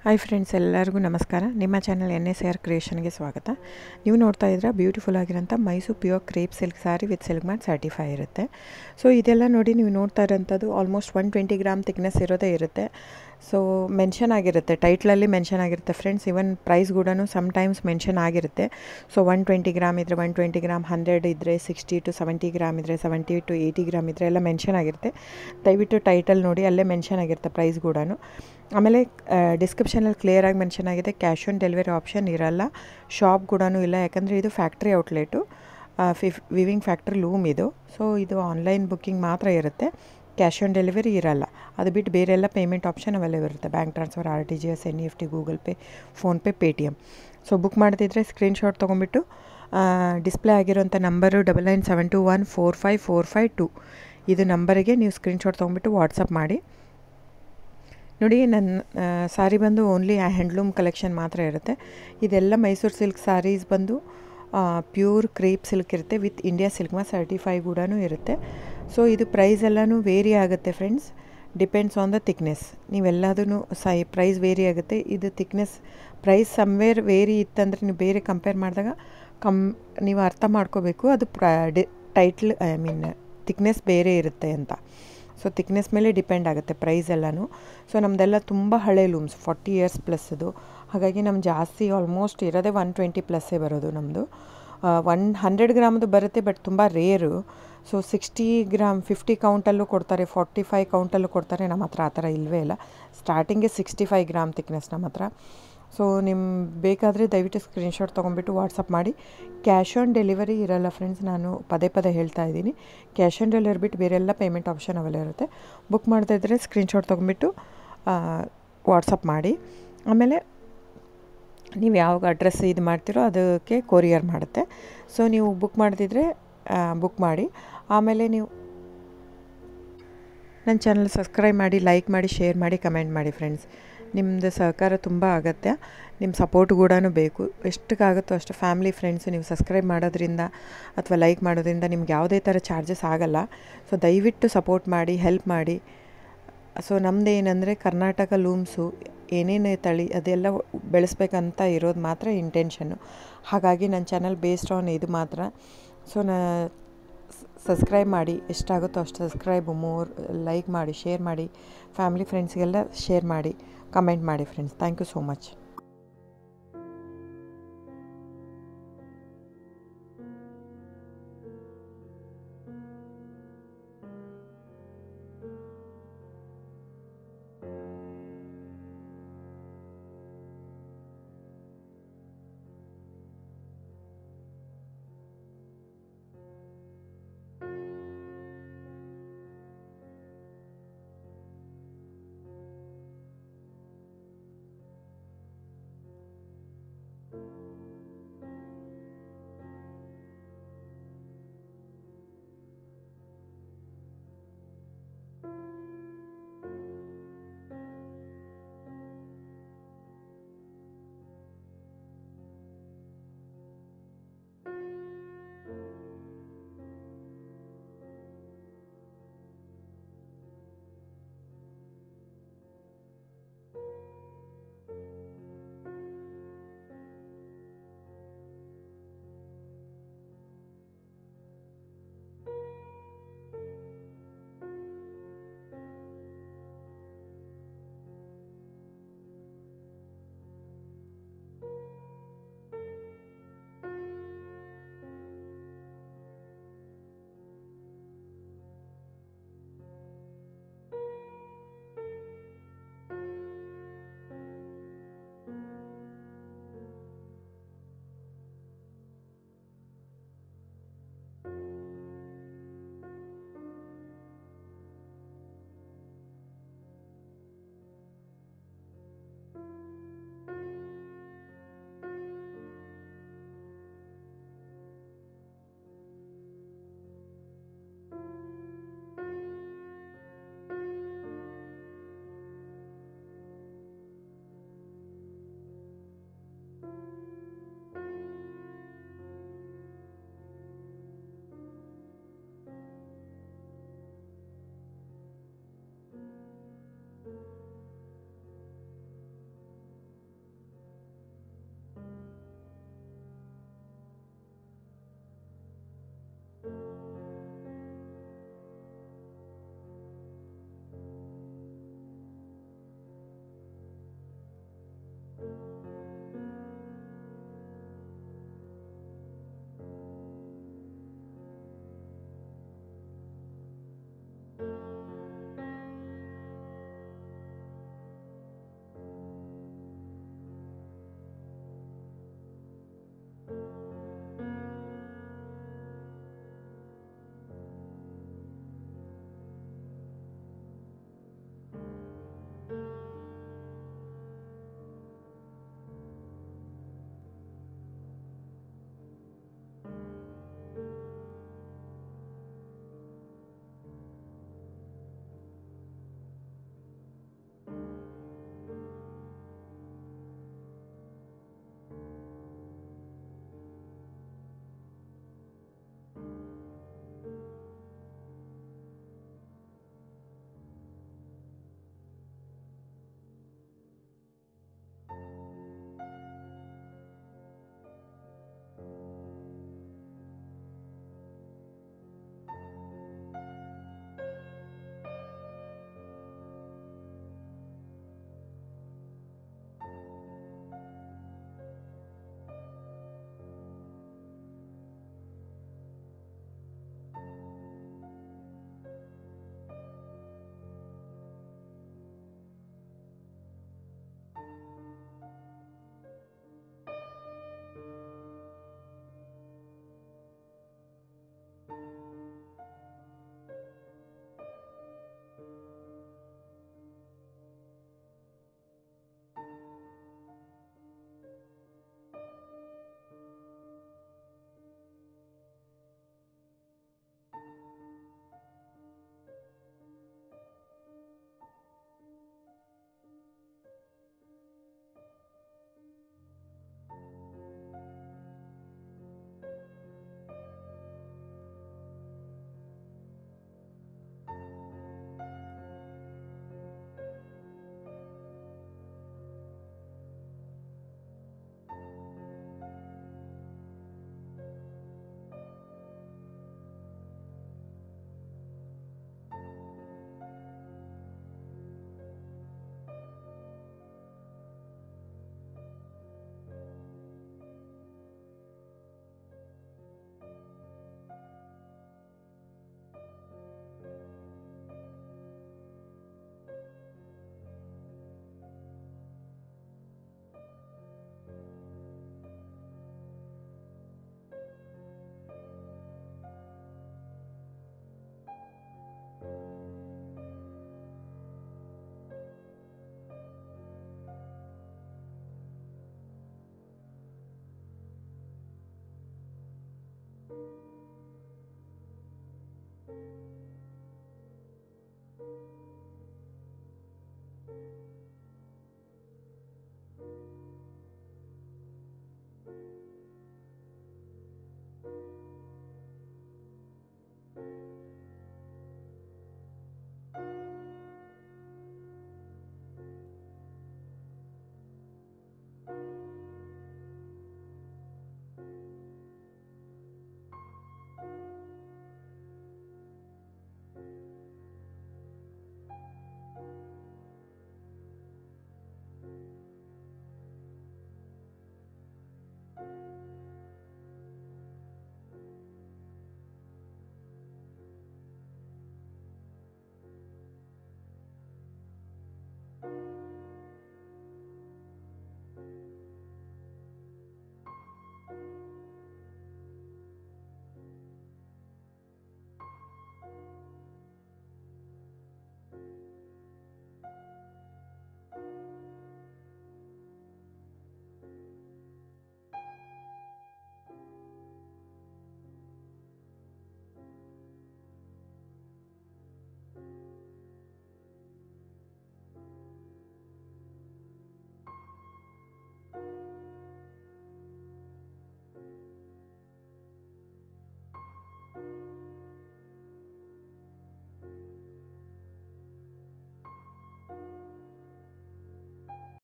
Hi friends, ಎಲ್ಲರಿಗೂ ನಮಸ್ಕಾರ. ನಿಮ್ಮ ಚಾನಲ್ Nsar Creationsಗೆ ಸ್ವಾಗತ. ನೀವು ನೋಡ್ತಾ ಇದ್ದೀರಾ ಬ್ಯೂಟಿಫುಲ್ ಆಗಿರೋಂಥ Mysuru pure crepe silk sari with silk ಮ್ಯಾಟ್ ಸರ್ಟಿಫೈ ಇರುತ್ತೆ. ಸೊ ಇದೆಲ್ಲ ನೋಡಿ ನೀವು ನೋಡ್ತಾ ಇರೋಂಥದ್ದು ಆಲ್ಮೋಸ್ಟ್ 120 ಗ್ರಾಮ್ ಥಿಕ್ನೆಸ್ ಇರೋದೇ ಇರುತ್ತೆ. ಸೊ ಮೆನ್ಷನ್ ಆಗಿರುತ್ತೆ, ಟೈಟ್ಲಲ್ಲಿ ಮೆನ್ಷನ್ ಆಗಿರುತ್ತೆ ಫ್ರೆಂಡ್ಸ್. ಇವನ್ ಪ್ರೈಸ್ ಕೂಡ ಸಮ್ಟೈಮ್ಸ್ ಮೆನ್ಷನ್ ಆಗಿರುತ್ತೆ. ಸೊ 120 ಗ್ರಾಮ್ ಇದ್ದರೆ 120 ಗ್ರಾಮ್, 100 ಇದ್ದರೆ 60 to 70 ಗ್ರಾಮ್ ಇದ್ದರೆ 70 to 80 ಗ್ರಾಮ್ ಇದ್ದರೆ ಎಲ್ಲ ಮೆನ್ಷನ್ ಆಗಿರುತ್ತೆ. ದಯವಿಟ್ಟು ಟೈಟಲ್ ನೋಡಿ, ಅಲ್ಲೇ ಮೆನ್ಷನ್ ಆಗಿರುತ್ತೆ ಪ್ರೈಸ್ ಕೂಡ. ಆಮೇಲೆ ಡಿಸ್ಕ್ರಿಪ್ಷನಲ್ಲಿ ಕ್ಲಿಯರಾಗಿ ಮೆನ್ಷನ್ ಆಗಿದೆ, ಕ್ಯಾಶ್ ಆನ್ ಡೆಲಿವರಿ ಆಪ್ಷನ್ ಇರಲ್ಲ, ಶಾಪ್ ಕೂಡ ಇಲ್ಲ. ಯಾಕಂದರೆ ಇದು factory outlet, viewing factory loom ಇದು. ಸೊ ಇದು ಆನ್ಲೈನ್ ಬುಕ್ಕಿಂಗ್ ಮಾತ್ರ ಇರುತ್ತೆ, ಕ್ಯಾಶ್ ಆನ್ ಡೆಲಿವರಿ ಇರಲ್ಲ. ಅದು ಬಿಟ್ಟು ಬೇರೆ ಎಲ್ಲ ಪೇಮೆಂಟ್ ಆಪ್ಷನ್ ಅವೈಲೇಬಲ್ ಇರುತ್ತೆ, bank transfer, RTGS, NEFT, Google pay, PhonePe, Paytm. So book ಮಾಡ್ತಿದ್ರೆ ಸ್ಕ್ರೀನ್ಶಾಟ್ ತೊಗೊಂಬಿಟ್ಟು ಡಿಸ್ಪ್ಲೇ ಆಗಿರೋಂಥ ನಂಬರು 9972145452 ಇದು ನಂಬರಿಗೆ ನೀವು ಸ್ಕ್ರೀನ್ಶಾಟ್ ತೊಗೊಂಬಿಟ್ಟು ವಾಟ್ಸಪ್ ಮಾಡಿ. ನೋಡಿ, ನನ್ನ ಸಾರಿ ಬಂದು ಓನ್ಲಿ ಹ್ಯಾಂಡ್ಲೂಮ್ ಕಲೆಕ್ಷನ್ ಮಾತ್ರ ಇರುತ್ತೆ. ಇದೆಲ್ಲ ಮೈಸೂರು ಸಿಲ್ಕ್ ಸಾರೀಸ್ ಬಂದು ಪ್ಯೂರ್ ಕ್ರೇಪ್ ಸಿಲ್ಕ್ ಇರುತ್ತೆ, ವಿತ್ ಇಂಡಿಯಾ ಸಿಲ್ಕ್ ಮ್ಯಾಟ್ ಸರ್ಟಿಫೈ ಕೂಡ ಇರುತ್ತೆ. ಸೊ ಇದು ಪ್ರೈಸ್ ಎಲ್ಲನೂ ವೇರಿ ಆಗುತ್ತೆ friends, depends on the thickness. ನೀವೆಲ್ಲದೂ ಪ್ರೈಸ್ ವೇರಿ ಆಗುತ್ತೆ. ಇದು ಥಿಕ್ನೆಸ್ ಪ್ರೈಸ್ ಸಮ್ವೇರ್ ವೇರಿ ಇತ್ತಂದರೆ ನೀವು ಬೇರೆ ಕಂಪೇರ್ ಮಾಡಿದಾಗ ನೀವು ಅರ್ಥ ಮಾಡ್ಕೋಬೇಕು, ಅದು ಟೈಟ್ಲ್ ಥಿಕ್ನೆಸ್ ಬೇರೆ ಇರುತ್ತೆ ಅಂತ. ಸೊ ಥಿಕ್ನೆಸ್ ಮೇಲೆ ಡಿಪೆಂಡ್ ಆಗುತ್ತೆ ಪ್ರೈಸ್ ಎಲ್ಲನೂ. ಸೊ ನಮ್ಮದೆಲ್ಲ ತುಂಬ ಹಳೆ ಲೂಮ್ಸ್, 40 ಇಯರ್ಸ್ ಪ್ಲಸ್ಸದು. ಹಾಗಾಗಿ ನಮ್ಮ ಜಾಸ್ತಿ ಆಲ್ಮೋಸ್ಟ್ ಇರೋದೇ 120 ಪ್ಲಸ್ಸೇ ಬರೋದು ನಮ್ಮದು. 100 ಗ್ರಾಮದು ಬರುತ್ತೆ, ಬಟ್ ತುಂಬ ರೇರು. ಸೊ 60 ಗ್ರಾಮ್ 50 ಕೌಂಟಲ್ಲೂ ಕೊಡ್ತಾರೆ, 45 ಕೌಂಟಲ್ಲೂ ಕೊಡ್ತಾರೆ. ನಮ್ಮ ಹತ್ರ ಆ ಥರ ಇಲ್ಲವೇ ಇಲ್ಲ. ಸ್ಟಾರ್ಟಿಂಗೇ 65 ಗ್ರಾಮ್ ಥಿಕ್ನೆಸ್ ನಮ್ಮ ಹತ್ರ. ಸೊ ಬೇಕಾದರೆ ದಯವಿಟ್ಟು ಸ್ಕ್ರೀನ್ಶಾಟ್ ತೊಗೊಂಬಿಟ್ಟು ವಾಟ್ಸಪ್ ಮಾಡಿ. ಕ್ಯಾಶ್ ಆನ್ ಡೆಲಿವರಿ ಇರಲ್ಲ ಫ್ರೆಂಡ್ಸ್, ನಾನು ಪದೇ ಪದೇ ಹೇಳ್ತಾ ಇದ್ದೀನಿ. ಕ್ಯಾಶ್ ಆನ್ ಡೆಲಿವರಿ ಬಿಟ್ಟು ಬೇರೆಲ್ಲ ಪೇಮೆಂಟ್ ಆಪ್ಷನ್ ಅವೈಲೇಬಲ್ ಇರುತ್ತೆ. ಬುಕ್ ಮಾಡ್ತಾಯಿದ್ರೆ ಸ್ಕ್ರೀನ್ಶಾಟ್ ತೊಗೊಂಬಿಟ್ಟು ವಾಟ್ಸಪ್ ಮಾಡಿ. ಆಮೇಲೆ ನೀವು ಯಾವ ಅಡ್ರೆಸ್ ಇದು ಮಾಡ್ತೀರೋ ಅದಕ್ಕೆ ಕೊರಿಯರ್ ಮಾಡುತ್ತೆ. ಸೊ ನೀವು ಬುಕ್ ಮಾಡ್ತಿದ್ರೆ ಬುಕ್ ಮಾಡಿ. ಆಮೇಲೆ ನೀವು ನನ್ನ ಚಾನಲ್ ಸಬ್ಸ್ಕ್ರೈಬ್ ಮಾಡಿ, ಲೈಕ್ ಮಾಡಿ, ಶೇರ್ ಮಾಡಿ, ಕಮೆಂಟ್ ಮಾಡಿ ಫ್ರೆಂಡ್ಸ್. ನಿಮ್ಮದು ಸಹಕಾರ ತುಂಬ ಅಗತ್ಯ, ನಿಮ್ಮ ಸಪೋರ್ಟ್ ಕೂಡ ಬೇಕು. ಎಷ್ಟಕ್ಕಾಗುತ್ತೋ ಅಷ್ಟು ಫ್ಯಾಮಿಲಿ, ಫ್ರೆಂಡ್ಸು ನೀವು ಸಬ್ಸ್ಕ್ರೈಬ್ ಮಾಡೋದ್ರಿಂದ ಅಥವಾ ಲೈಕ್ ಮಾಡೋದ್ರಿಂದ ನಿಮ್ಗೆ ಯಾವುದೇ ಥರ ಚಾರ್ಜಸ್ ಆಗಲ್ಲ. ಸೊ ದಯವಿಟ್ಟು ಸಪೋರ್ಟ್ ಮಾಡಿ, ಹೆಲ್ಪ್ ಮಾಡಿ. ಸೊ ನಮ್ಮದು ಏನಂದರೆ ಕರ್ನಾಟಕ ಲೂಮ್ಸು ಏನೇನು ತಳಿ ಅದೆಲ್ಲ ಬೆಳೆಸ್ಬೇಕಂತ ಇರೋದು ಮಾತ್ರ ಇಂಟೆನ್ಷನ್ನು. ಹಾಗಾಗಿ ನನ್ನ ಚಾನಲ್ ಬೇಸ್ಡ್ ಆನ್ ಇದು ಮಾತ್ರ. ಸೊ ಸಬ್ಸ್ಕ್ರೈಬ್ ಮಾಡಿ, ಎಷ್ಟಾಗುತ್ತೋ ಅಷ್ಟು ಸಬ್ಸ್ಕ್ರೈಬ್, ಲೈಕ್ ಮಾಡಿ, ಶೇರ್ ಮಾಡಿ, ಫ್ಯಾಮಿಲಿ ಫ್ರೆಂಡ್ಸ್ಗೆಲ್ಲ ಶೇರ್ ಮಾಡಿ, ಕಮೆಂಟ್ ಮಾಡಿ friends. Thank you so much.